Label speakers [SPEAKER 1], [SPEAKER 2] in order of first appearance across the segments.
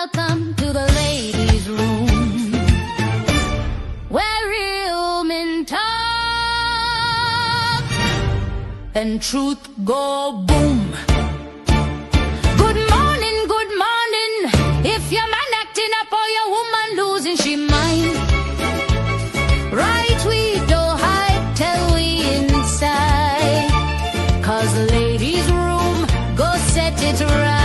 [SPEAKER 1] welcome to the ladies' room, where real men talk and truth go boom. Good morning, if your man acting up or your woman losing she mind. Right, we don't hide, tell we inside, 'cause the ladies' room go set it right.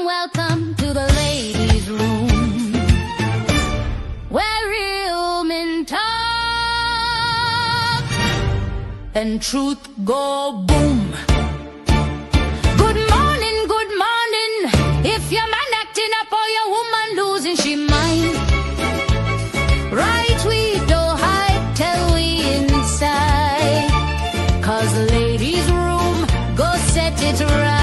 [SPEAKER 1] Welcome to the ladies' room, where real men talk and truth go boom. Good morning, if your man acting up or your woman losing she mind. Right, we don't hide, tell we inside, 'cause the ladies' room go set it right.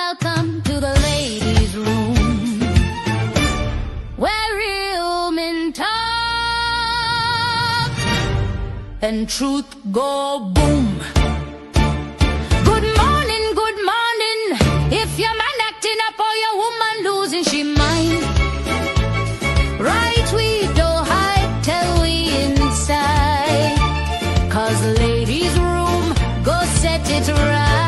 [SPEAKER 1] Welcome to the ladies' room, where real men talk and truth go boom. Good morning, if your man acting up or your woman losing she mind. Right, we don't hide, tell we inside, 'cause the ladies' room go set it right.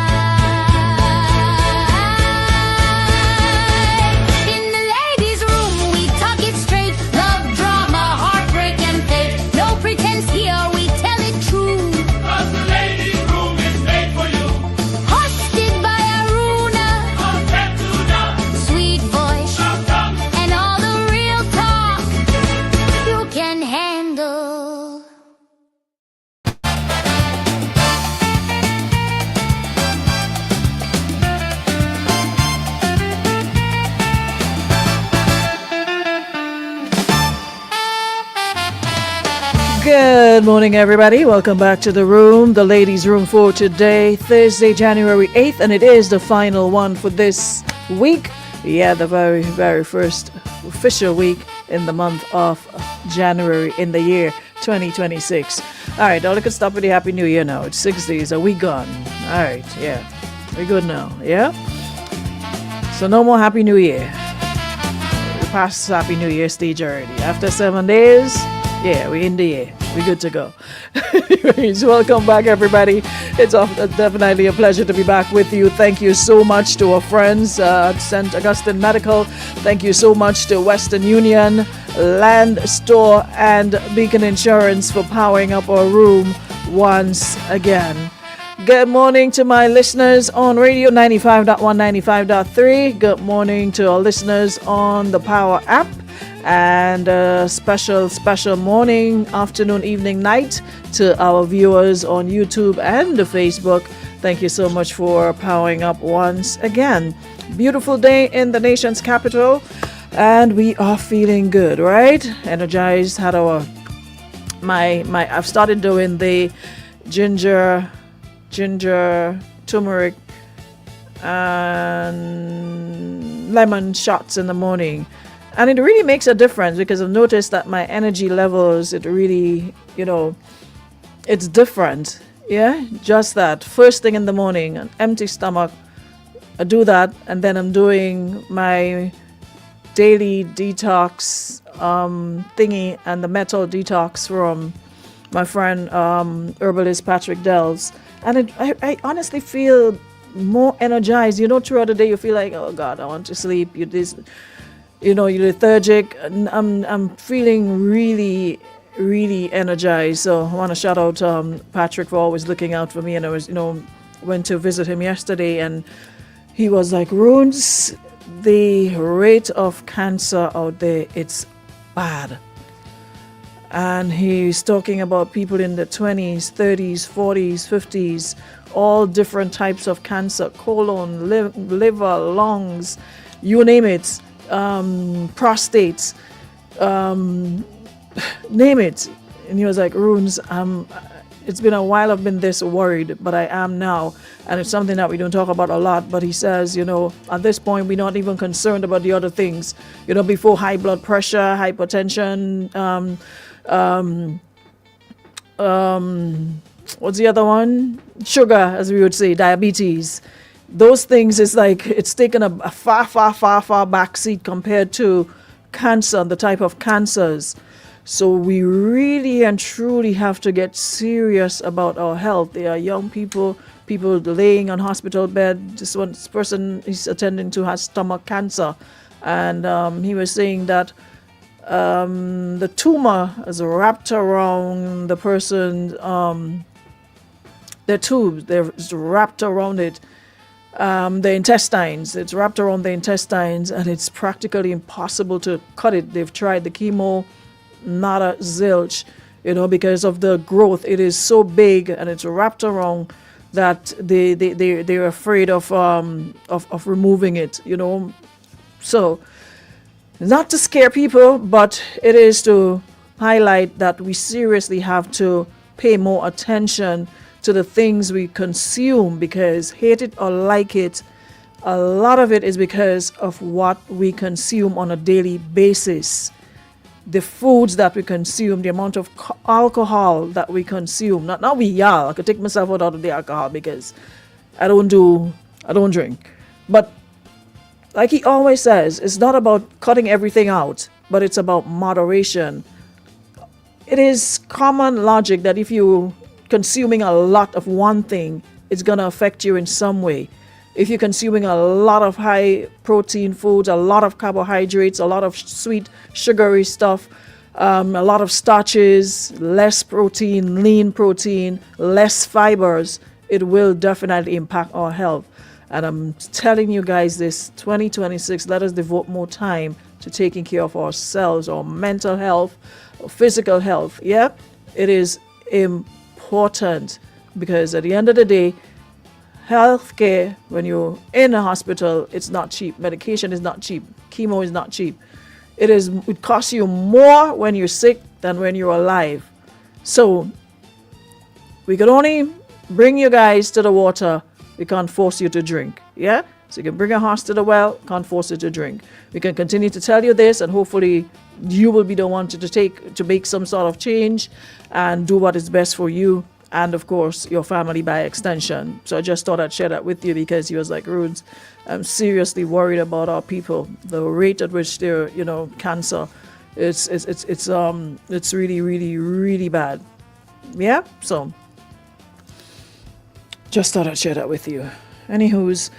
[SPEAKER 2] Good morning, everybody. Welcome back to the room, the ladies' room for today, Thursday, January 8th, and it is the final one for this week. Yeah, the very, very first official week in the month of January in the year 2026. All right, all I can stop with the Happy New Year now. It's 6 days. Are we gone? All right, yeah. We're good now, yeah? So no more Happy New Year. We passed Happy New Year stage already. After 7 days, yeah, we're in the year. We're good to go. Anyways, welcome back, everybody. It's definitely a pleasure to be back with you. Thank you so much to our friends at St. Augustine Medical. Thank you so much to Western Union, Land Store, and Beacon Insurance for powering up our room once again. Good morning to my listeners on radio 95.1, 95.3. Good morning to our listeners on the Power app. And a special morning, afternoon, evening, night to our viewers on YouTube and the Facebook. Thank you so much for powering up once again. Beautiful day in the nation's capital, and we are feeling good, right? Energized. Had I've started doing the ginger, turmeric, and lemon shots in the morning. And it really makes a difference because I've noticed that my energy levels, it really, it's different. Yeah, just that. First thing in the morning, an empty stomach, I do that. And then I'm doing my daily detox thingy and the metal detox from my friend herbalist Patrick Dells. And I honestly feel more energized. Throughout the day you feel like, oh God, I want to sleep. You're lethargic. I'm feeling really really energized. So I want to shout out Patrick for always looking out for me. And I was, went to visit him yesterday, and he was like, Runes, the rate of cancer out there, it's bad. And he's talking about people in the 20s, 30s, 40s, 50s, all different types of cancer, colon, liver, lungs, you name it, prostate, name it. And he was like, Runes, it's been a while I've been this worried, but I am now. And it's something that we don't talk about a lot. But he says, at this point, we're not even concerned about the other things. Before high blood pressure, hypertension, what's the other one? Sugar, as we would say, diabetes. Those things is like, it's taken a far back seat compared to cancer, the type of cancers. So we really and truly have to get serious about our health. There are young people laying on hospital bed. This one person he's attending to has stomach cancer. And he was saying that the tumor is wrapped around the person, their tubes, they're wrapped around it. The intestines, it's wrapped around the intestines, and it's practically impossible to cut it. They've tried the chemo, not a zilch, because of the growth. It is so big and it's wrapped around that they're afraid of removing it, So, not to scare people, but it is to highlight that we seriously have to pay more attention to the things we consume, because hate it or like it, a lot of it is because of what we consume on a daily basis. The foods that we consume, the amount of alcohol that we consume. Not we, y'all. I could take myself out of the alcohol because I don't drink. But like he always says, it's not about cutting everything out, but it's about moderation. It is common logic that if you're consuming a lot of one thing, it's going to affect you in some way. If you're consuming a lot of high protein foods, a lot of carbohydrates, a lot of sweet, sugary stuff, a lot of starches, less protein, lean protein, less fibers, it will definitely impact our health. And I'm telling you guys this, 2026, let us devote more time to taking care of ourselves, our mental health, our physical health. Yeah, it is important, because at the end of the day, healthcare, when you're in a hospital, it's not cheap. Medication is not cheap. Chemo is not cheap. It costs you more when you're sick than when you're alive. So we could only bring you guys to the water. We can't force you to drink. Yeah? So you can bring a horse to the well, can't force you to drink. We can continue to tell you this, and hopefully you will be the one to make some sort of change and do what is best for you, and of course your family by extension. So I just thought I'd share that with you, because he was like, Runes, I'm seriously worried about our people. The rate at which they're, cancer, it's really, really, really bad. Yeah, so just thought I'd share that with you. Anywho's,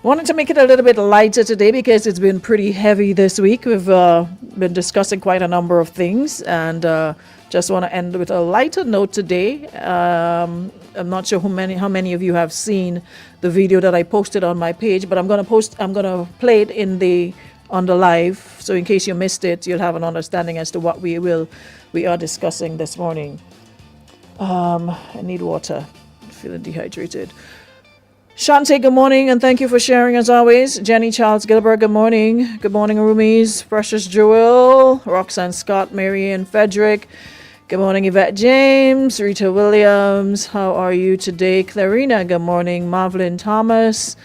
[SPEAKER 2] wanted to make it a little bit lighter today because it's been pretty heavy this week. We've been discussing quite a number of things, and just want to end with a lighter note today. I'm not sure how many of you have seen the video that I posted on my page, but I'm gonna play it on the live, so in case you missed it, you'll have an understanding as to what we are discussing this morning. I need water. I'm feeling dehydrated. Shante, good morning, and thank you for sharing as always. Jenny Charles Gilbert, good morning. Good morning, Roomies. Precious Jewel, Roxanne Scott, Marianne Frederick. Good morning, Yvette James, Rita Williams. How are you today? Clarina, good morning. Marvelyn Thomas,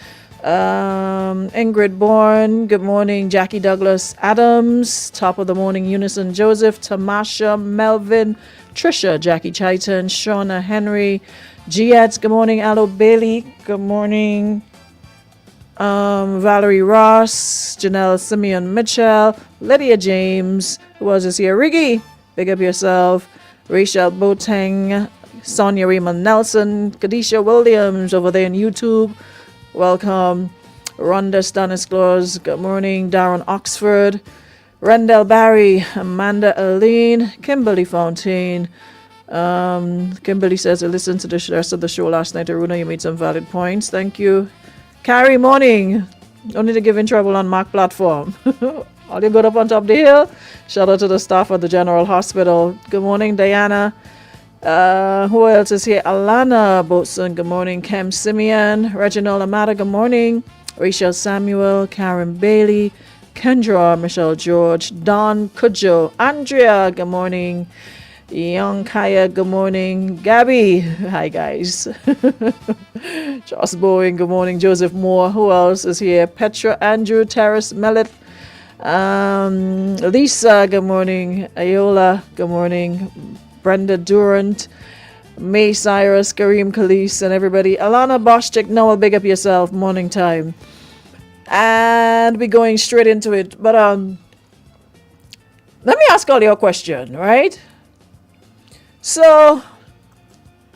[SPEAKER 2] Ingrid Bourne, good morning. Jackie Douglas Adams, top of the morning. Unison Joseph, Tamasha, Melvin, Trisha, Jackie Chaiton, Shauna Henry, Giats, good morning. Allo Bailey, good morning. Valerie Ross, Janelle Simeon Mitchell, Lydia James, who else is here? Riggy, big up yourself. Rachel Boateng, Sonia Raymond Nelson, Kadisha Williams over there on YouTube, welcome. Rhonda Stanislas, good morning. Darren Oxford, Rendell Barry, Amanda Aline, Kimberly Fontaine. Kimberly says, I listened to the rest of the show last night. Aruna, you made some valid points. Thank you. Carrie Morning. Only to give in trouble on Mac platform. All you good up on top of the hill. Shout out to the staff at the General Hospital. Good morning, Diana. Who else is here? Alana Boatson. Good morning. Kem Simeon. Reginald Amata. Good morning. Rachel Samuel. Karen Bailey. Kendra. Michelle George. Don Kujo. Andrea. Good morning. Young Kaya, good morning. Gabby, hi guys. Joss Bowen, good morning. Joseph Moore, who else is here? Petra, Andrew, Terrace, Mellet, Lisa, good morning. Ayola, good morning. Brenda Durant, May Cyrus, Kareem Khalees, and everybody. Alana Boschik, Noel, big up yourself, morning time. And we're going straight into it. But let me ask all you a question, right? So,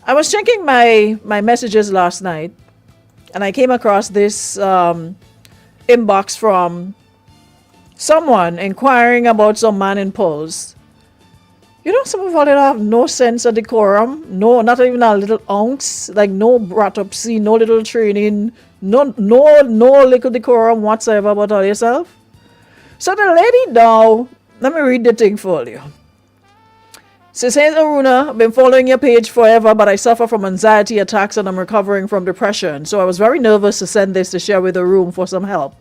[SPEAKER 2] I was checking my messages last night, and I came across this inbox from someone inquiring about some man in Pulse. You know, some of them have no sense of decorum, no, not even a little ounce, like no bratopsy, no little training, no little decorum whatsoever about all yourself. So the lady now, let me read the thing for you. She says, Aruna, I've been following your page forever, but I suffer from anxiety attacks and I'm recovering from depression. So I was very nervous to send this to share with the room for some help.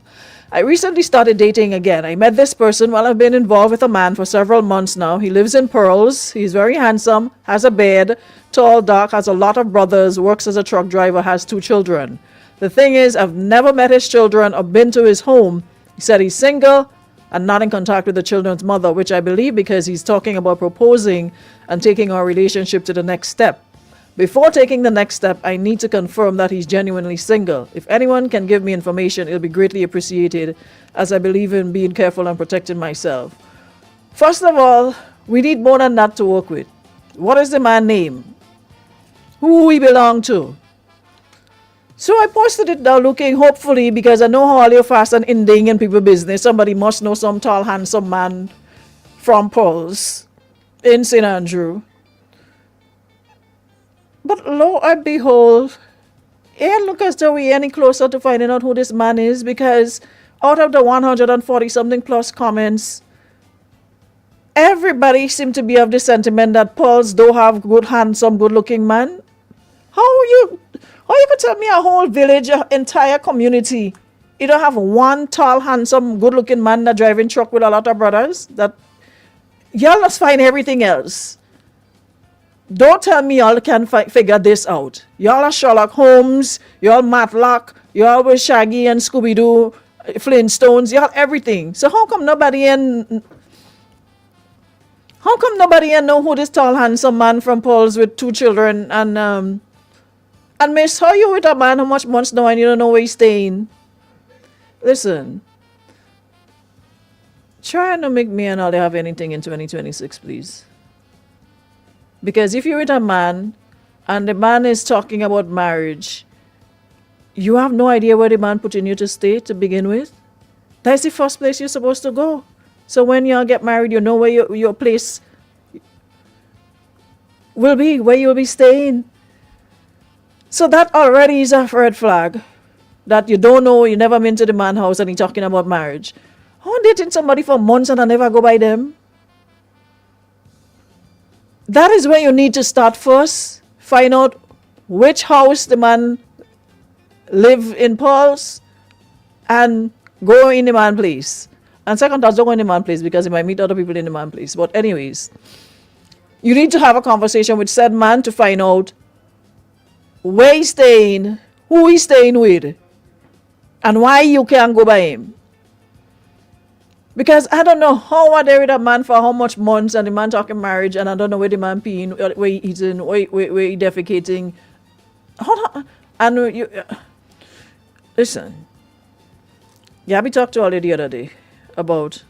[SPEAKER 2] I recently started dating again. I met this person while I've been involved with a man for several months now. He lives in Pearls. He's very handsome, has a beard, tall, dark, has a lot of brothers, works as a truck driver, has 2 children. The thing is, I've never met his children or been to his home. He said he's single and not in contact with the children's mother, which I believe because he's talking about proposing and taking our relationship to the next step. Before taking the next step, I need to confirm that he's genuinely single. If anyone can give me information, it'll be greatly appreciated, as I believe in being careful and protecting myself. First of all, we need more than that to work with. What is the man's name? Who we belong to? So I posted it now looking, hopefully, because I know how all you fast and ending in people business. Somebody must know some tall, handsome man from Paul's in St. Andrew. But lo and behold, it ain't look as though we're any closer to finding out who this man is, because out of the 140 something plus comments, everybody seemed to be of the sentiment that Paul's do have good, handsome, good looking man. How you could tell me a whole village, an entire community, you don't have one tall, handsome, good looking man that driving truck with a lot of brothers? That y'all must find everything else. Don't tell me y'all can figure this out. Y'all are Sherlock Holmes, y'all Matlock, y'all with Shaggy and Scooby-Doo, Flintstones, y'all everything. So how come nobody know who this tall, handsome man from Paul's with 2 children and miss, how you with a man how much months now and you don't know where he's staying? Listen, try not to make me and all have anything in 2026, please. Because if you're with a man and the man is talking about marriage, you have no idea where the man putting you to stay to begin with. That's the first place you're supposed to go. So when y'all get married, you know where your place will be, where you'll be staying. So that already is a red flag. That you don't know, you never been to the man's house and he's talking about marriage. How I'm dating somebody for months and I never go by them? That is where you need to start first. Find out which house the man live in Paul's and go in the man place. And second, don't go in the man place because he might meet other people in the man place. But anyways, you need to have a conversation with said man to find out where he's staying, who he's staying with, and why you can't go by him. Because I don't know how are they with a man for how much months and the man talking marriage and I don't know where the man peeing, where he eating, where he defecating. And you, listen, Gabby talked to Ollie the other day about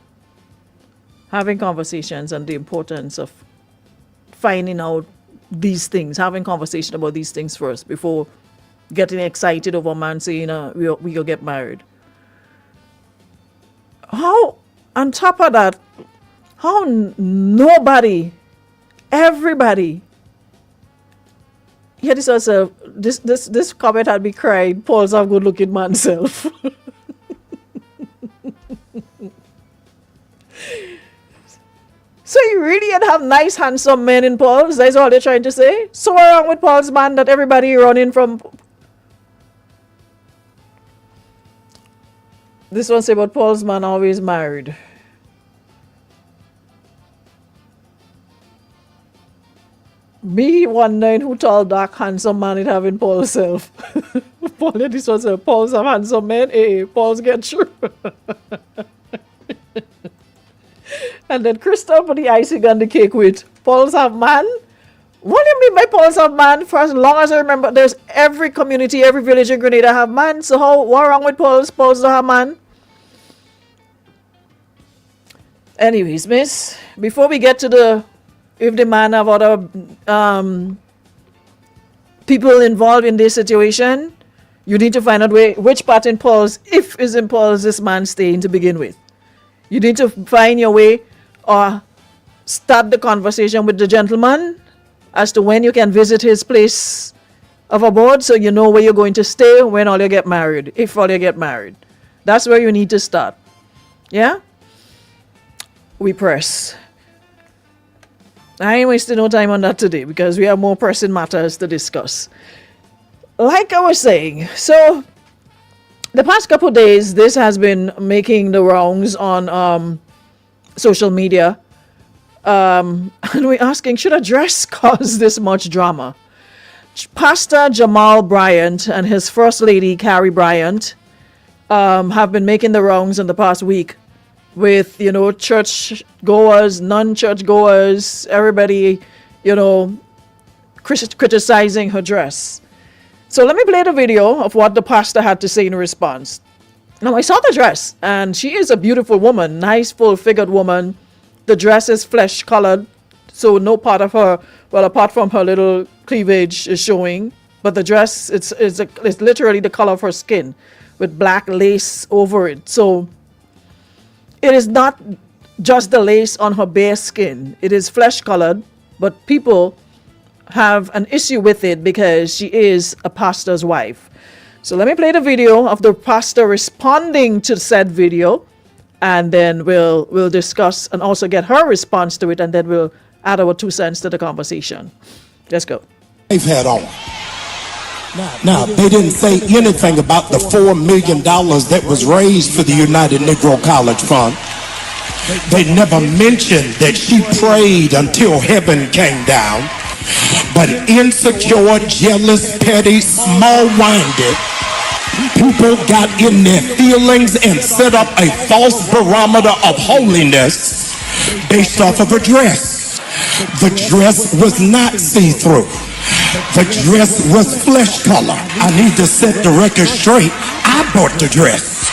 [SPEAKER 2] having conversations and the importance of finding out these things, having conversation about these things first before getting excited over a man saying we will get married. How on top of that, how nobody, everybody, yeah, this was this comment had me crying. Paul's a good looking man self. So you really have nice, handsome men in Paul's? That's all they're trying to say? So what's wrong with Paul's man that everybody running from? This one say about Paul's man always married. Me wondering who tall, dark, handsome man it have in Paul's self. Paul, this one say, Paul's a handsome man. Hey, Paul's get through. And then Christoph put the icing on the cake with Paul's have man. What do you mean by Paul's have man? For as long as I remember, there's every community, every village in Grenada have man. So what wrong with Paul's? Paul's don't have man. Anyways, miss, before we get to if the man have other people involved in this situation, you need to find out which part in Paul's, if is in Paul's, this man staying to begin with. You need to find your way or start the conversation with the gentleman as to when you can visit his place of abode, so you know where you're going to stay when all you get married, if all you get married. That's where you need to start. Yeah? We press. I ain't wasting no time on that today because we have more pressing matters to discuss. Like I was saying, so the past couple of days, this has been making the rounds on social media. And we're asking, should a dress cause this much drama? Pastor Jamal Bryant and his first lady, Carrie Bryant, have been making the rounds in the past week with, church goers, non-church goers, everybody, criticizing her dress. So let me play the video of what the pastor had to say in response. Now, I saw the dress, and she is a beautiful woman, nice, full-figured woman. The dress is flesh-colored, so no part of her, well, apart from her little cleavage, is showing. But the dress, it's literally the color of her skin, with black lace over it. So it is not just the lace on her bare skin. It is flesh-colored, but people have an issue with it because she is a pastor's wife. So let me play the video of the pastor responding to said video, and then we'll discuss and also get her response to it, and then we'll add our 2 cents to the conversation. Let's go.
[SPEAKER 3] They've had on. Now, they didn't say anything about the $4 million that was raised for the United Negro College Fund. They never mentioned that she prayed until heaven came down. But insecure, jealous, petty, small-minded people got in their feelings and set up a false barometer of holiness based off of a dress. The dress was not see-through. The dress was flesh color. I need to set the record straight. I bought the dress.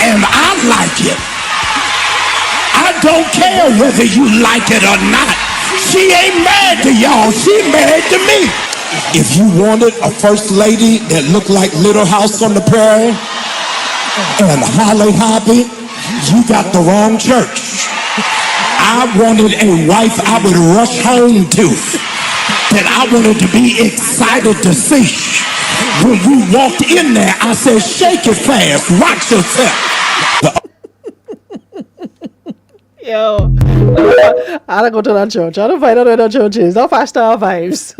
[SPEAKER 3] And I like it. I don't care whether you like it or not. She ain't mad to y'all. She married to me. If you wanted a first lady that looked like Little House on the Prairie and Holly Hobbie, you got the wrong church. I wanted a wife I would rush home to, that I wanted to be excited to see. When we walked in there, I said, shake it fast, watch yourself.
[SPEAKER 2] Yo, I don't go to that church. I don't find out where that church is. No five-star vibes.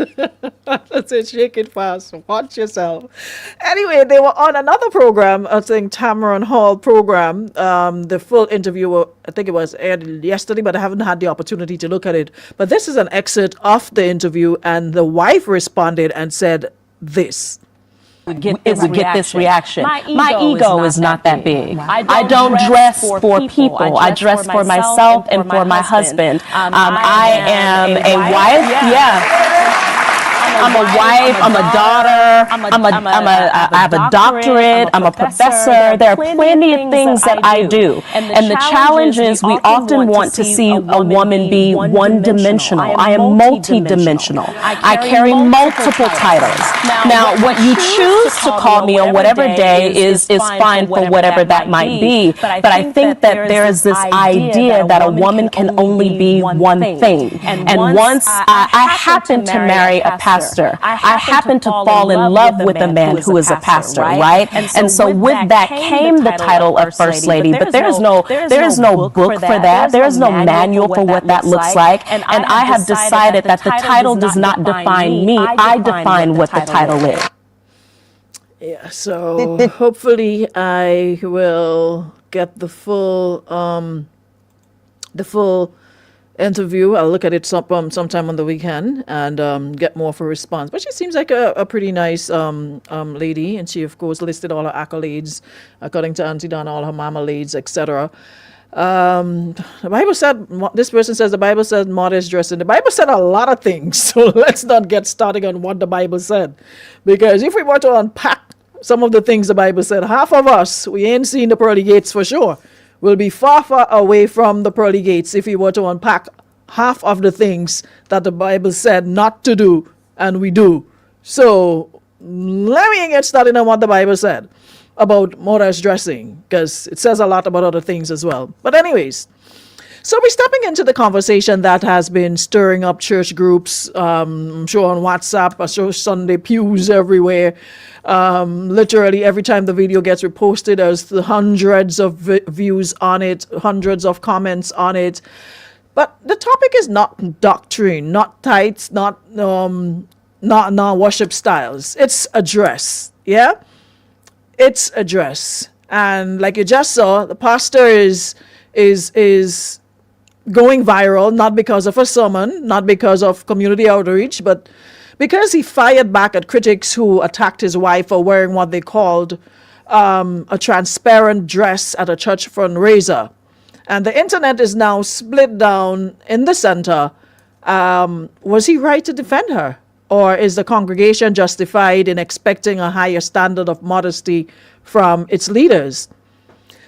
[SPEAKER 2] Let's say shake it fast. Watch yourself. Anyway, they were on another program, I think Tamron Hall program. The full interview, I think it was aired yesterday, but I haven't had the opportunity to look at it. But this is an excerpt of the interview, and the wife responded and said this.
[SPEAKER 4] Would get this reaction. My ego is not that big. I don't dress for people. I dress for myself and for my husband. I am a wife. Yeah. I'm a wife, I'm a daughter, I have a doctorate, I'm a professor. There are plenty of things that I do. And the challenge is we often want to see a woman be one-dimensional. I am multi-dimensional. I carry multiple titles. Now, what you choose to call me on whatever day is fine for whatever that might be. But I think that there is this idea that a woman can only be one thing. And once I happened to marry a pastor, I happened to fall in love with a man who is a pastor, right? And so with that came the title of First Lady. But there is no book for that. There is no manual for what that looks like. And I have decided that the title does not define me. I define what the title is.
[SPEAKER 2] Yeah, so hopefully I will get the full interview. I'll look at it sometime on the weekend and get more of a response. But she seems like a pretty nice lady, and she of course listed all her accolades according to Auntie Donna, all her marmalades, etc. The Bible said, this person says the Bible said modest dressing. The Bible said a lot of things, so let's not get started on what the Bible said, because if we were to unpack some of the things the Bible said, half of us, we ain't seen the pearly gates for sure. We'll be far, far away from the pearly gates if we were to unpack half of the things that the Bible said not to do and we do. So let me get started on what the Bible said about modest dressing, because it says a lot about other things as well. But anyways, so we're stepping into the conversation that has been stirring up church groups, I'm sure on WhatsApp, I saw Sunday pews everywhere. Literally every time the video gets reposted, there's the hundreds of views on it, hundreds of comments on it. But the topic is not doctrine, not tithes, not worship styles. It's a dress, yeah? It's a dress. And like you just saw, the pastor is going viral, not because of a sermon, not because of community outreach, but because he fired back at critics who attacked his wife for wearing what they called a transparent dress at a church fundraiser. And the internet is now split down in the center. Was he right to defend her? Or is the congregation justified in expecting a higher standard of modesty from its leaders?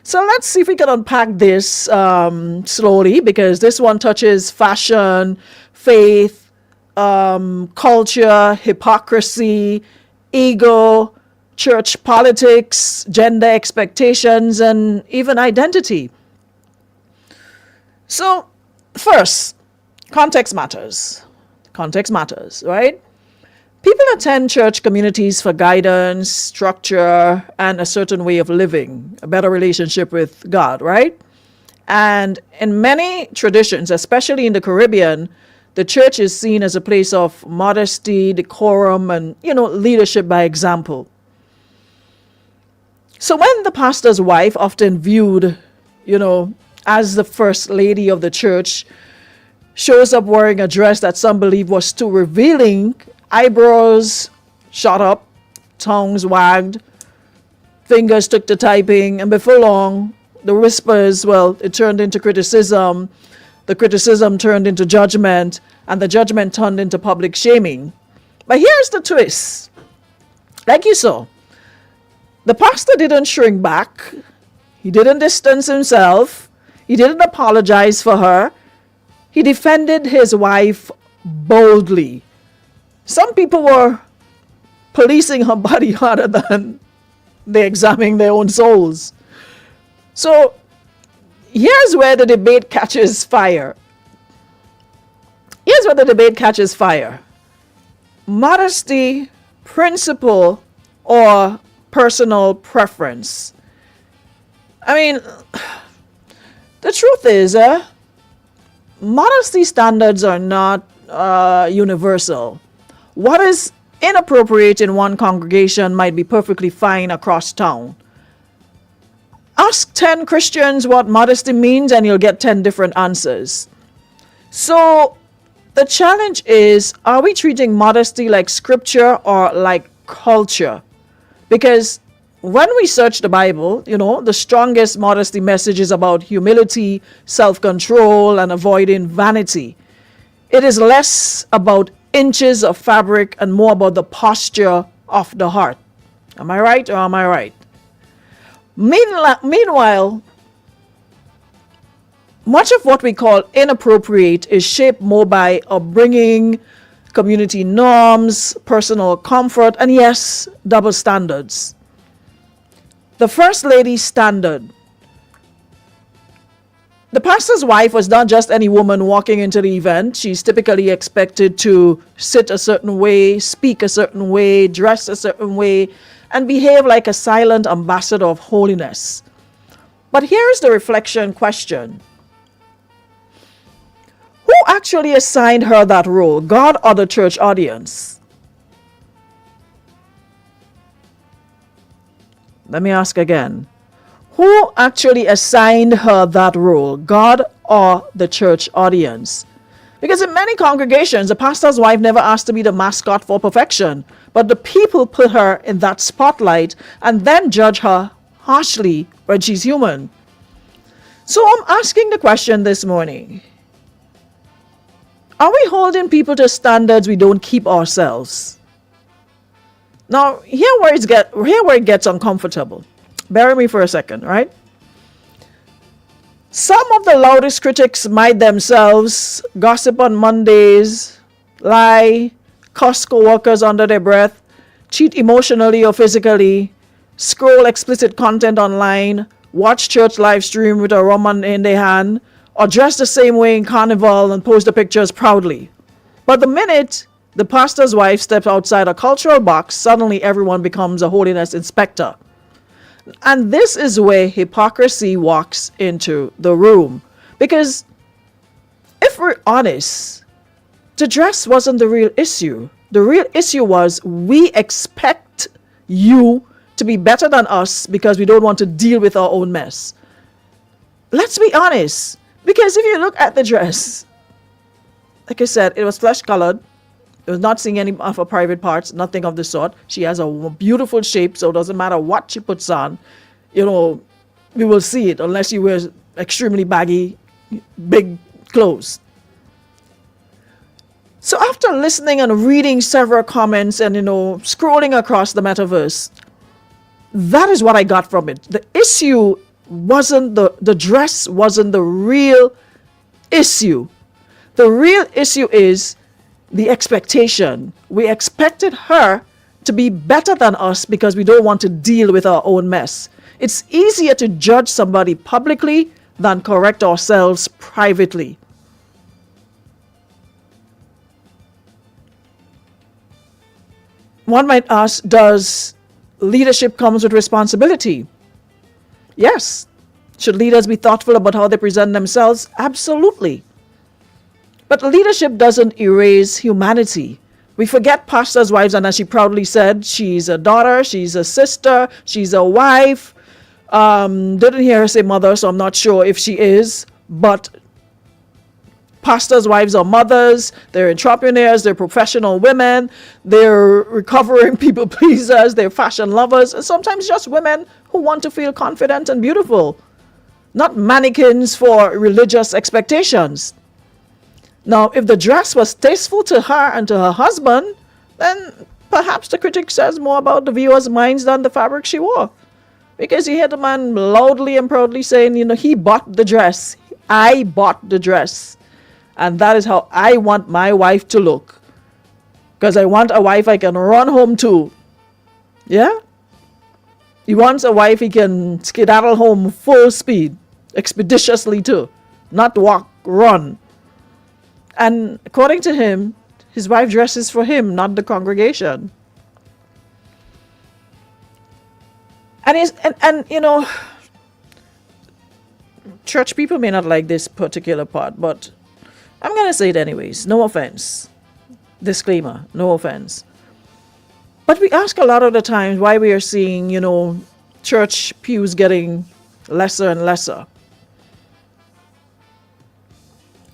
[SPEAKER 2] So let's see if we can unpack this slowly, because this one touches fashion, faith, culture, hypocrisy, ego, church politics, gender expectations, and even identity. So first, context matters. Context matters, right? People attend church communities for guidance, structure, and a certain way of living, a better relationship with God, right? And in many traditions, especially in the Caribbean, the church is seen as a place of modesty, decorum, and, leadership by example. So when the pastor's wife, often viewed, as the first lady of the church, shows up wearing a dress that some believe was too revealing, eyebrows shot up, tongues wagged, fingers took to typing, and before long, the whispers, it turned into criticism, the criticism turned into judgment, and the judgment turned into public shaming. But here's the twist. Like you saw, the pastor didn't shrink back, he didn't distance himself, he didn't apologize for her, he defended his wife boldly. Some people were policing her body harder than they examining their own souls. So here's where the debate catches fire. Here's where the debate catches fire. Modesty, principle, or personal preference. I mean, the truth is, modesty standards are not universal. What is inappropriate in one congregation might be perfectly fine across town. Ask 10 Christians what modesty means and you'll get 10 different answers. So the challenge is, are we treating modesty like scripture or like culture? Because when we search the Bible, the strongest modesty message is about humility, self-control, and avoiding vanity. It is less about inches of fabric and more about the posture of the heart. Am I right or am I right? Meanwhile, much of what we call inappropriate is shaped more by upbringing, community norms, personal comfort, and yes, double standards. The First Lady's standard. The pastor's wife was not just any woman walking into the event. She's typically expected to sit a certain way, speak a certain way, dress a certain way, and behave like a silent ambassador of holiness. But here's the reflection question. Who actually assigned her that role, God or the church audience? Let me ask again. Who actually assigned her that role, God or the church audience? Because in many congregations, the pastor's wife never asked to be the mascot for perfection, but the people put her in that spotlight and then judge her harshly when she's human. So I'm asking the question this morning. Are we holding people to standards we don't keep ourselves? Now, here where it gets uncomfortable. Bear with me for a second, right? Some of the loudest critics might themselves gossip on Mondays, lie, cuss co-workers under their breath, cheat emotionally or physically, scroll explicit content online, watch church live stream with a Roman in their hand, or dress the same way in carnival and post the pictures proudly. But the minute the pastor's wife steps outside a cultural box, suddenly everyone becomes a holiness inspector. And this is where hypocrisy walks into the room. Because if we're honest, the dress wasn't the real issue. The real issue was we expect you to be better than us because we don't want to deal with our own mess. Let's be honest. Because if you look at the dress, like I said, it was flesh colored. It was not seeing any of her private parts, nothing of the sort. She has a beautiful shape, so it doesn't matter what she puts on. You know, we will see it unless she wears extremely baggy, big clothes. So after listening and reading several comments and, scrolling across the metaverse, that is what I got from it. The issue wasn't the dress wasn't the real issue. The real issue is the expectation. We expected her to be better than us because we don't want to deal with our own mess. It's easier to judge somebody publicly than correct ourselves privately. One might ask, does leadership comes with responsibility? Yes. Should leaders be thoughtful about how they present themselves? Absolutely. But leadership doesn't erase humanity. We forget pastors' wives, and as she proudly said, she's a daughter, she's a sister, she's a wife. Didn't hear her say mother, so I'm not sure if she is. But pastors' wives are mothers, they're entrepreneurs, they're professional women, they're recovering people pleasers, they're fashion lovers, and sometimes just women who want to feel confident and beautiful, not mannequins for religious expectations. Now, if the dress was tasteful to her and to her husband, then perhaps the critic says more about the viewer's minds than the fabric she wore. Because you hear the man loudly and proudly saying, he bought the dress. I bought the dress. And that is how I want my wife to look. Because I want a wife I can run home to. Yeah? He wants a wife he can skedaddle home full speed, expeditiously too. Not walk, run. And according to him, his wife dresses for him, not the congregation. And church people may not like this particular part, but I'm going to say it anyways. No offense. Disclaimer, no offense. But we ask a lot of the times why we are seeing, church pews getting lesser and lesser.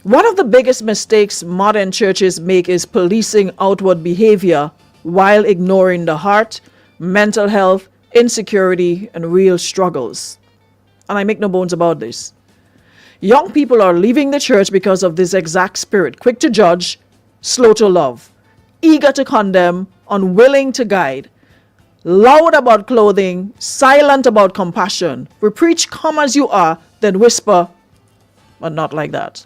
[SPEAKER 2] One of the biggest mistakes modern churches make is policing outward behavior while ignoring the heart, mental health, insecurity, and real struggles. And I make no bones about this. Young people are leaving the church because of this exact spirit. Quick to judge, slow to love. eager to condemn, unwilling to guide, loud about clothing, silent about compassion. We preach, come as you are, then whisper, but not like that.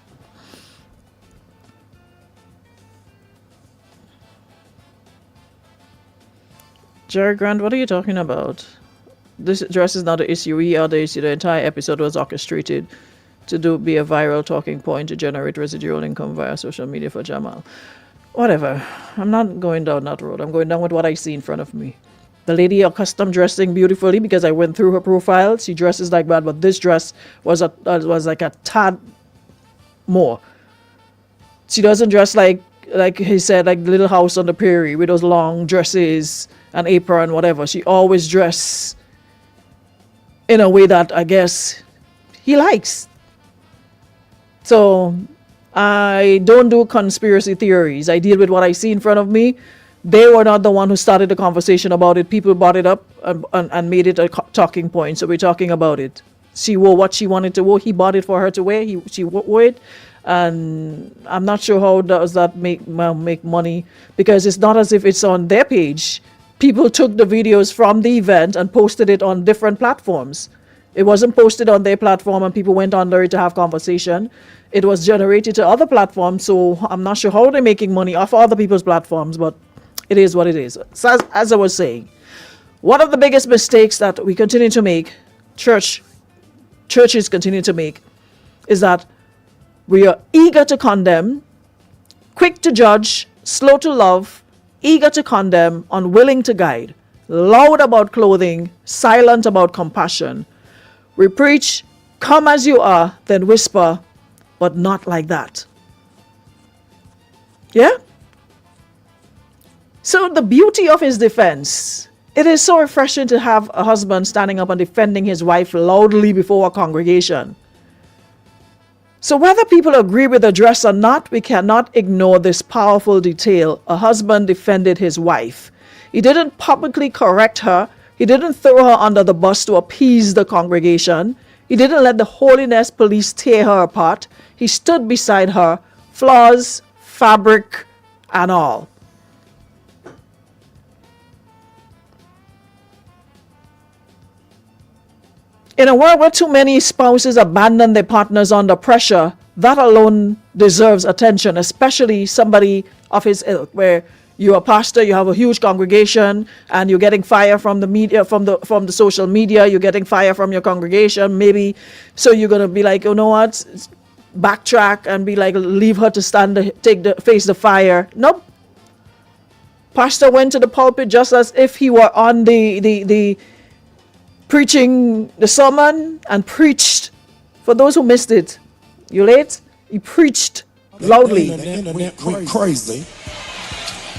[SPEAKER 2] Jerry Grant, what are you talking about? This dress is not the issue. We are the issue. The entire episode was orchestrated to be a viral talking point to generate residual income via social media for Jamal. Whatever. I'm not going down that road. I'm going down with what I see in front of me. The lady accustomed dressing beautifully because I went through her profile. She dresses like that, but this dress was like a tad more. She doesn't dress like he said, like Little House on the Prairie with those long dresses and apron, whatever. She always dress in a way that I guess he likes. So I don't do conspiracy theories. I deal with what I see in front of me. They were not the one who started the conversation about it. People brought it up and made it a talking point. So we're talking about it. She wore what she wanted to wear. He bought it for her to wear. She wore it. And I'm not sure how does that make money, because it's not as if it's on their page. People took the videos from the event and posted it on different platforms. It wasn't posted on their platform and people went under it to have conversation. It was generated to other platforms, so I'm not sure how they're making money off other people's platforms, but it is what it is. So as I was saying, one of the biggest mistakes that we continue to make, churches continue to make, is that we are eager to condemn, quick to judge, slow to love, eager to condemn, unwilling to guide, loud about clothing, silent about compassion. We preach, come as you are, then whisper, but not like that. Yeah? So the beauty of his defense, it is so refreshing to have a husband standing up and defending his wife loudly before a congregation. So whether people agree with the dress or not, we cannot ignore this powerful detail. A husband defended his wife. He didn't publicly correct her. He didn't throw her under the bus to appease the congregation. He didn't let the holiness police tear her apart. He stood beside her, flaws, fabric, and all. In a world where too many spouses abandon their partners under pressure, that alone deserves attention, especially somebody of his ilk, where you're a pastor, you have a huge congregation, and you're getting fire from the media, from the social media, you're getting fire from your congregation, maybe. So you're gonna be like, you know what, backtrack and be like, leave her to face the fire. Nope. Pastor went to the pulpit just as if he were on the preaching the sermon, and preached. For those who missed it, you late? He preached loudly.
[SPEAKER 3] The internet went crazy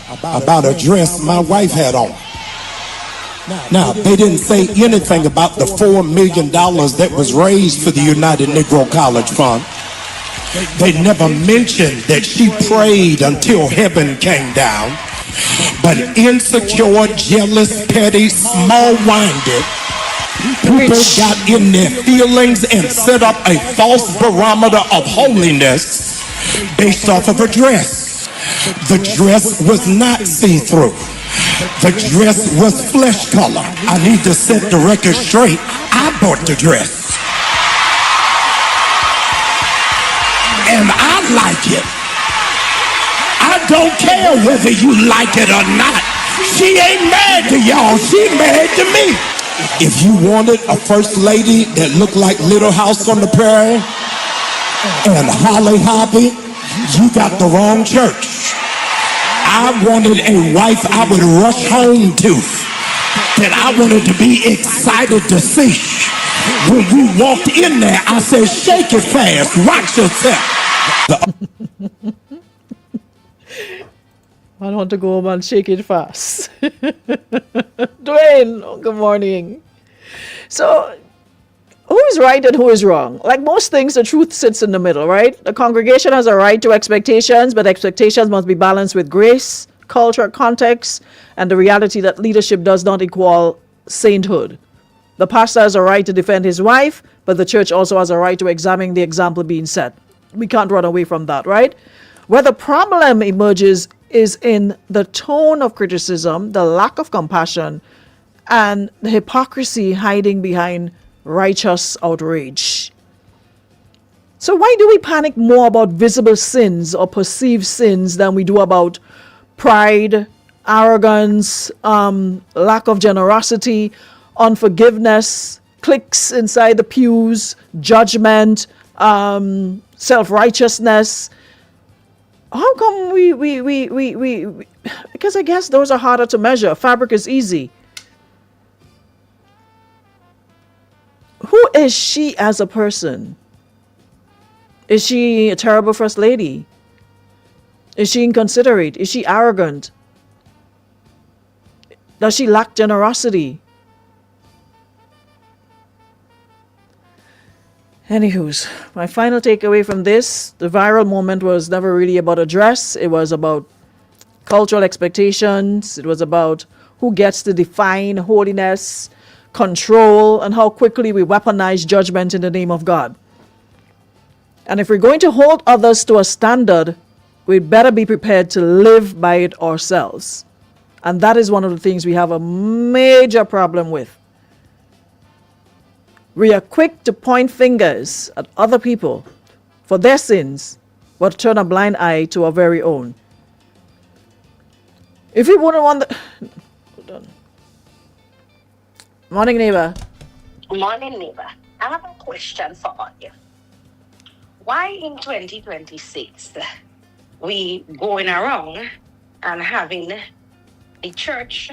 [SPEAKER 3] about a dress my wife had on. Now, they didn't say anything about the $4 million that was raised for the United Negro College Fund. They never mentioned that she prayed until heaven came down. But insecure, jealous, petty, small-minded people got in their feelings and set up a false barometer of holiness based off of a dress. The dress was not see-through. The dress was flesh color. I need to set the record straight. I bought the dress. And I like it. I don't care whether you like it or not. She ain't mad to y'all. She mad to me. If you wanted a first lady that looked like Little House on the Prairie and Holly Hobbie, you got the wrong church. I wanted a wife I would rush home to, that I wanted to be excited to see. When we walked in there, I said, shake it fast, watch yourself.
[SPEAKER 2] I want to go home and shake it fast. Dwayne, good morning. So, who is right and who is wrong? Like most things, the truth sits in the middle, right? The congregation has a right to expectations, but expectations must be balanced with grace, culture, context, and the reality that leadership does not equal sainthood. The pastor has a right to defend his wife, but the church also has a right to examine the example being set. We can't run away from that, right? Where the problem emerges is in the tone of criticism, the lack of compassion, and the hypocrisy hiding behind righteous outrage. So why do we panic more about visible sins or perceived sins than we do about pride, arrogance, lack of generosity, unforgiveness, cliques inside the pews, judgment, self-righteousness? How come we because I guess those are harder to measure. Fabric is easy. Who is she as a person? Is she a terrible first lady? Is she inconsiderate? Is she arrogant? Does she lack generosity? Anywho's, my final takeaway from this, the viral moment was never really about a dress. It was about cultural expectations. It was about who gets to define holiness, control, and how quickly we weaponize judgment in the name of God. And if we're going to hold others to a standard, we'd better be prepared to live by it ourselves. And that is one of the things we have a major problem with. We are quick to point fingers at other people for their sins, but turn a blind eye to our very own. If we wouldn't want the... Hold on. Morning, neighbor.
[SPEAKER 5] Morning, neighbor. I have a question for all you. Why in 2026 we going around and having the church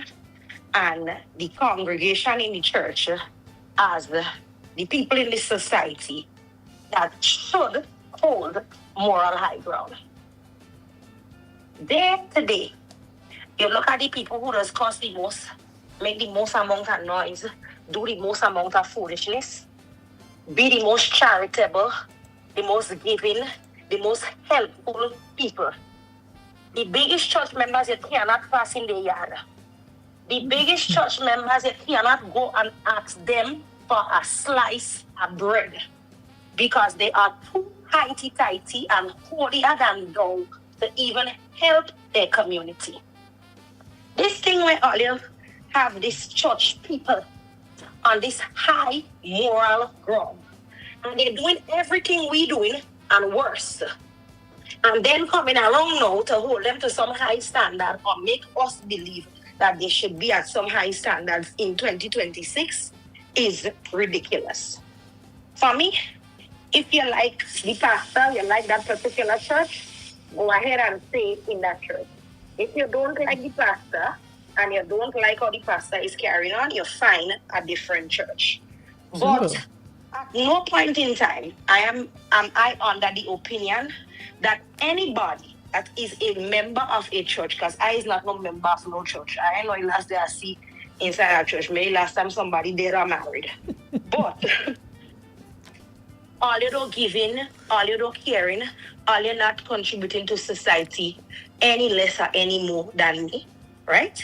[SPEAKER 5] and the congregation in the church as the people in the society that should hold moral high ground? Day to day, you look at the people who does cause the most, make the most amount of noise, do the most amount of foolishness, be the most charitable, the most giving, the most helpful people. The biggest church members you cannot pass in the yard. The biggest church members you cannot go and ask them for a slice of bread because they are too highty-tighty and holier than thou to even help their community. This thing where all you have this church people on this high moral ground, and they're doing everything we doing and worse. And then coming around now to hold them to some high standard or make us believe that they should be at some high standards in 2026 is ridiculous. For me, if you like the pastor, you like that particular church, go ahead and stay in that church. If you don't like the pastor and you don't like how the pastor is carrying on, you find a different church. But at no point in time am I under the opinion that anybody that is a member of a church, because I is not no member of no church. I know last day I see inside a church, maybe last time somebody there are married. But all you don't giving, all you don't caring, all you're not contributing to society any less or any more than me, right?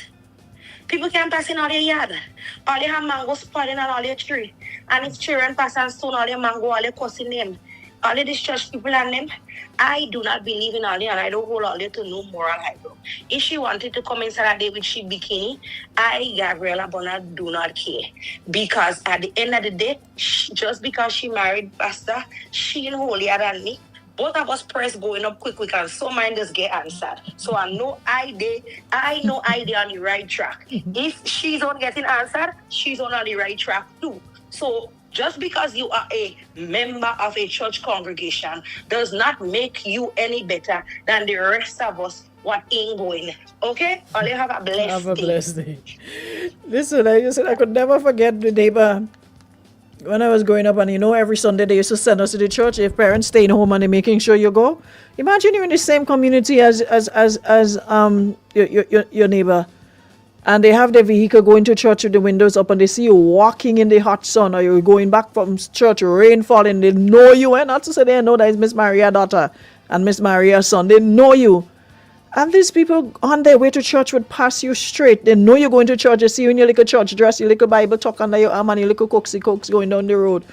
[SPEAKER 5] People can pass in all your yard. All you have mango spoiling on all your tree. And if children pass and stone all your mango, all your cussing them. All of these church people and them, I do not believe in all you, and I don't hold all you to no moral high ground. If she wanted to come inside a day with she bikini, I, Gabriella Bonner, do not care. Because at the end of the day, just because she married pastor, she ain't holier than me. Both of us press going up quick, and so mine just get answered. So I know I on the right track. If she's not getting answered, she's on the right track too. So just because you are a member of a church congregation does not make you any better than the rest of us what ain't going. Okay? All you have a blessed day.
[SPEAKER 2] Have a blessed day. Listen, I could never forget the neighbor when I was growing up, and every Sunday they used to send us to the church. If parents staying home and they're making sure you go, imagine you're in the same community as your neighbor, and they have their vehicle going to church with the windows up, and they see you walking in the hot sun, or you're going back from church, rain falling. They know you, and not to say they know that it's Miss Maria's daughter and Miss Maria's son. They know you. And these people on their way to church would pass you straight. They know you're going to church. They see you in your little church dress, your little Bible tuck under your arm, and your little cokes going down the road.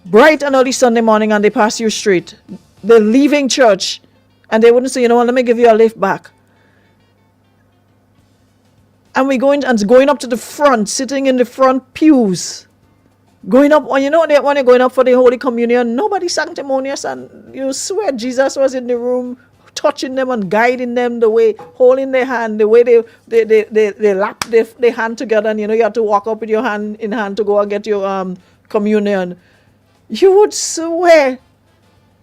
[SPEAKER 2] Bright and early Sunday morning, and they pass you straight. They're leaving church, And they wouldn't say, you know what, let me give you a lift back. And going up to the front, sitting in the front pews. Going up, when you're going up for the Holy Communion, nobody sanctimonious, and you swear Jesus was in the room, touching them and guiding them the way, holding their hand, the way they lap their hand together, and you have to walk up with your hand in hand to go and get your communion. You would swear.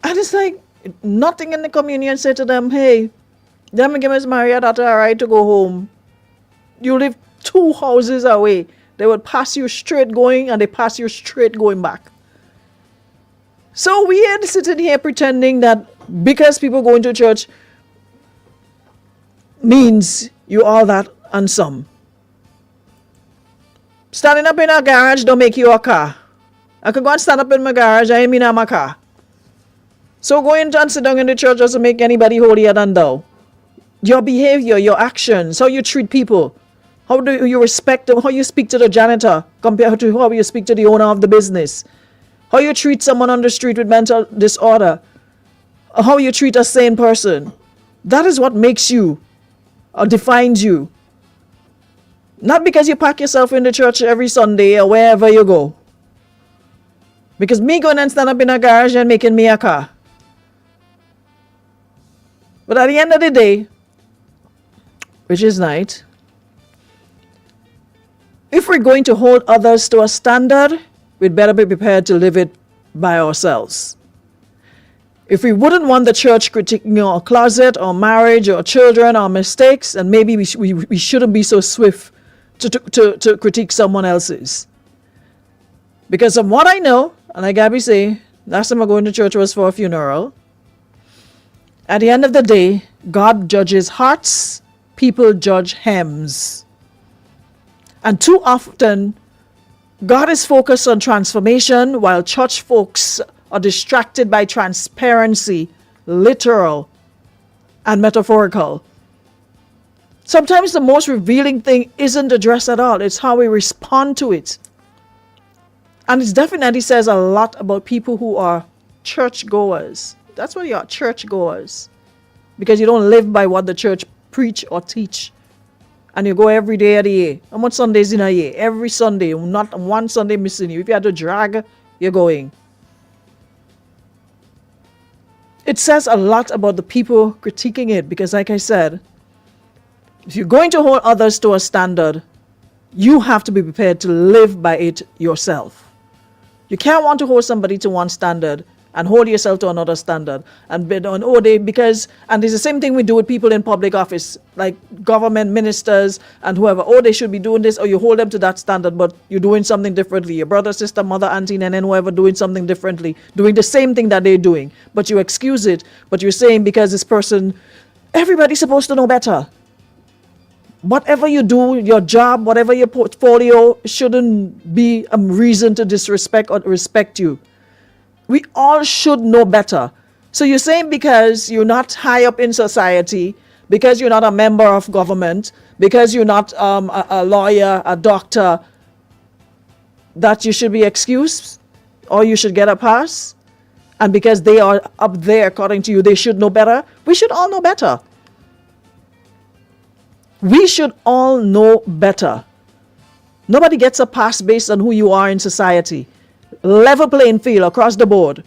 [SPEAKER 2] And it's like, nothing in the communion said to them, hey, let me give Miss Maria that all right to go home. You live 2 houses away. They would pass you straight going, and they pass you straight going back. So we are sitting here pretending that because people going to church means you all that and some. Standing up in a garage don't make you a car. I could go and stand up in my garage, I mean I'm a car. So going and sit down in the church doesn't make anybody holier than thou. Your behavior, your actions, how you treat people, how do you respect them, how you speak to the janitor compared to how you speak to the owner of the business, how you treat someone on the street with mental disorder, how you treat a sane person. That is what makes you or defines you. Not because you pack yourself in the church every Sunday or wherever you go. Because me going and stand up in a garage and making me a car. But at the end of the day, which is night, if we're going to hold others to a standard, we'd better be prepared to live it by ourselves. If we wouldn't want the church critiquing our closet, our marriage, our children, our mistakes, then maybe we shouldn't be so swift to critique someone else's. Because from what I know, and like Gabby say, last time I go to church was for a funeral. At the end of the day, God judges hearts, people judge hems. And too often, God is focused on transformation while church folks are distracted by transparency, literal and metaphorical. Sometimes the most revealing thing isn't the dress at all, it's how we respond to it. And it definitely says a lot about people who are churchgoers. That's what you are, churchgoers. Because you don't live by what the church preach or teach. And you go every day of the year. How much Sundays in a year? Every Sunday, not one Sunday missing you. If you had to drag, you're going. It says a lot about the people critiquing it, because like I said, if you're going to hold others to a standard, you have to be prepared to live by it yourself. You can't want to hold somebody to one standard and hold yourself to another standard and bid on and it's the same thing we do with people in public office, like government ministers and whoever. They should be doing this, or you hold them to that standard, but you're doing something differently. Your brother, sister, mother, auntie, and then whoever doing something differently, doing the same thing that they're doing, but you excuse it, but you're saying because this person, everybody's supposed to know better. Whatever you do, your job, whatever your portfolio, shouldn't be a reason to disrespect or respect you. We all should know better. So you're saying because you're not high up in society, because you're not a member of government, because you're not a lawyer, a doctor, that you should be excused or you should get a pass? And because they are up there, according to you, they should know better? We should all know better. We should all know better. Nobody gets a pass based on who you are in society. Level playing field across the board.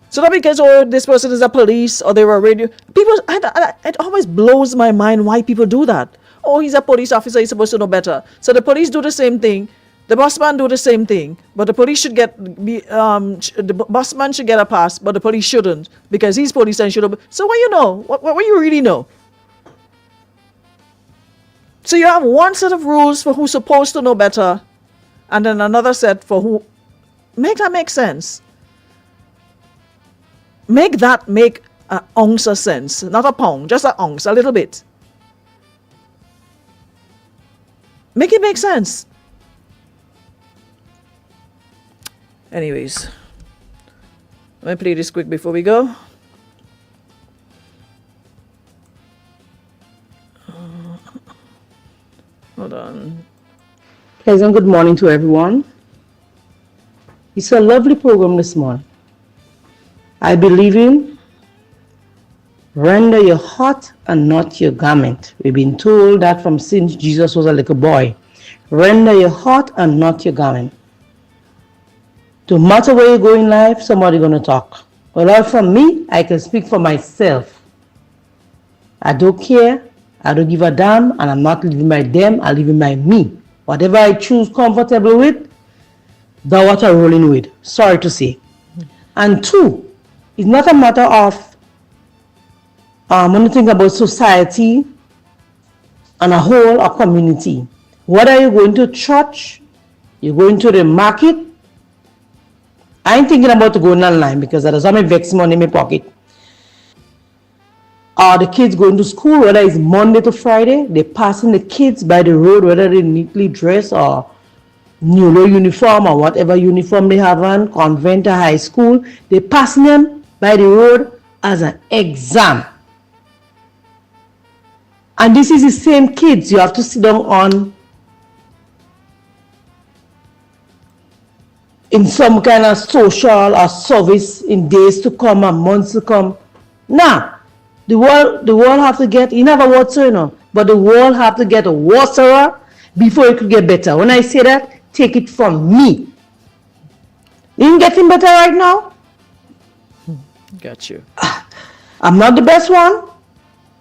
[SPEAKER 2] So not because this person is a police or they were a radio. People, it always blows my mind why people do that. He's a police officer, he's supposed to know better. So the police do the same thing, the bossman do the same thing, but the police should the bossman should get a pass, but the police shouldn't because he's police and should. So what you know? What you really know? So you have one set of rules for who's supposed to know better, and then another set for who. Make that make sense. Make that make an ounce of sense. Not a pound, just an ounce, a little bit. Make it make sense. Anyways, let me play this quick before we go. Hold on.
[SPEAKER 6] Pleasant good morning to everyone. It's a lovely program this morning. I believe in Render your heart and not your garment. We've been told that from since Jesus was a little boy. Render your heart and not your garment. No matter where you go in life, somebody going to talk. Well, all from me, I can speak for myself. I don't care. I don't give a damn, and I'm not living by them. I'm living by me. Whatever I choose comfortable with, that's what I'm rolling with. Sorry to say. And two, it's not a matter of when you think about society and a whole a community. Whether you're going to church, you're going to the market. I ain't thinking about going online because there's some vex money in my pocket. Are the kids going to school, whether it's Monday to Friday, they're passing the kids by the road, whether they're neatly dressed or new uniform or whatever uniform they have on, convent or high school, they're passing them by the road as an exam. And this is the same kids you have to sit down on in some kind of social or service in days to come and months to come. Now, the world have to get, you never water, you know, but the world have to get water before it could get better. When I say that, take it from me. You ain't getting better right now?
[SPEAKER 2] Got you.
[SPEAKER 6] I'm not the best one,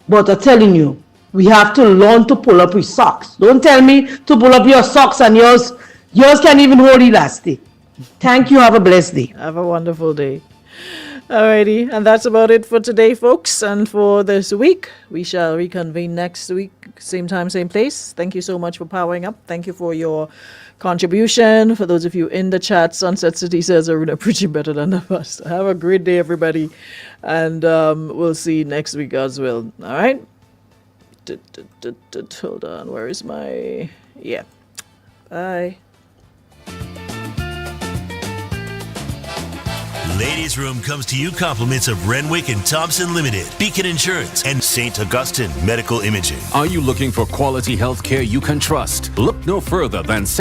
[SPEAKER 6] but I'm telling you, we have to learn to pull up your socks. Don't tell me to pull up your socks and yours can't even hold elastic. Thank you. Have a blessed day.
[SPEAKER 2] Have a wonderful day. Alrighty, and that's about it for today, folks, and for this week. We shall reconvene next week, same time, same place. Thank you so much for powering up. Thank you for your contribution. For those of you in the chat, Sunset City says Aruna preaching better than the pastor. Have a great day, everybody, and we'll see you next week as well. All right? Hold on, where is my... Yeah. Bye.
[SPEAKER 7] Ladies Room comes to you compliments of Renwick and Thompson Limited, Beacon Insurance, and St. Augustine Medical Imaging.
[SPEAKER 8] Are you looking for quality health care you can trust? Look no further than